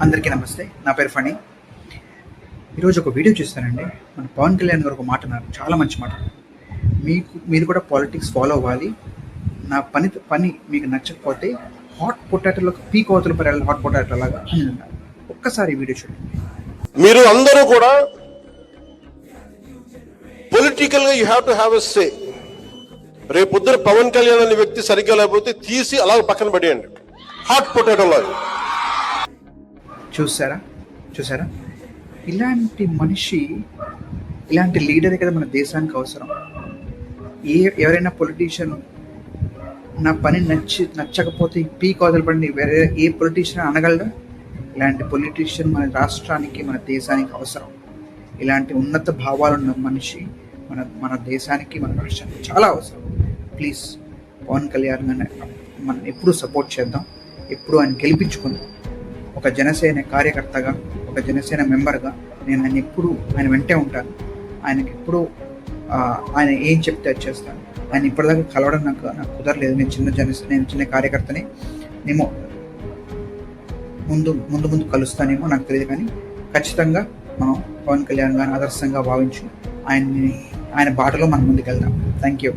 అందరికీ నమస్తే. నా పేరు ఫణి. ఈరోజు ఒక వీడియో చూస్తానండి. మన పవన్ కళ్యాణ్ గారు ఒక మాట అన్నారు, చాలా మంచి మాట. మీరు కూడా పాలిటిక్స్ ఫాలో అవ్వాలి. నా పని మీకు నచ్చకపోతే హాట్ పొటాటోలకు పీక్ అవతల పరాలి, హాట్ పొటాటో లాగా అని అన్నారు. ఒక్కసారి ఈ వీడియో చూడండి. మీరు అందరూ కూడా పొలిటికల్ గా you have to have a say. రేపొద్దున పవన్ కళ్యాణ్ అనే వ్యక్తి సరిగ్గా లేకపోతే తీసి అలా పక్కన పడేయండి, హాట్ పొటాటో లాగా. చూసారా ఇలాంటి మనిషి, ఇలాంటి లీడరే కదా మన దేశానికి అవసరం. ఎవరైనా పొలిటీషియన్ నా పని నచ్చకపోతే పీక్ వదలపండి, వేరే ఏ పొలిటీషియన్ అనగలడా? ఇలాంటి పొలిటీషియన్ మన రాష్ట్రానికి, మన దేశానికి అవసరం. ఇలాంటి ఉన్నత భావాలున్న మనిషి మన దేశానికి, మన రాష్ట్రానికి చాలా అవసరం. ప్లీజ్ పవన్ కళ్యాణ్ మనం ఎప్పుడూ సపోర్ట్ చేద్దాం, ఎప్పుడు ఆయన గెలిపించుకుందాం. ఒక జనసేన కార్యకర్తగా, ఒక జనసేన మెంబర్గా నేను ఆయన వెంటే ఉంటాను. ఆయనకి ఎప్పుడు ఆయన ఏం చెప్తే అది చేస్తాను. ఆయన ఇప్పటిదాకా కలవడం నాకు కుదరలేదు. నేను చిన్న కార్యకర్తని. నేను ముందు కలుస్తానేమో నాకు తెలియదు, కానీ ఖచ్చితంగా మనం పవన్ కళ్యాణ్ గారిని ఆదర్శంగా భావించి ఆయన బాటలో మనం ముందుకు వెళ్దాం. Thank you.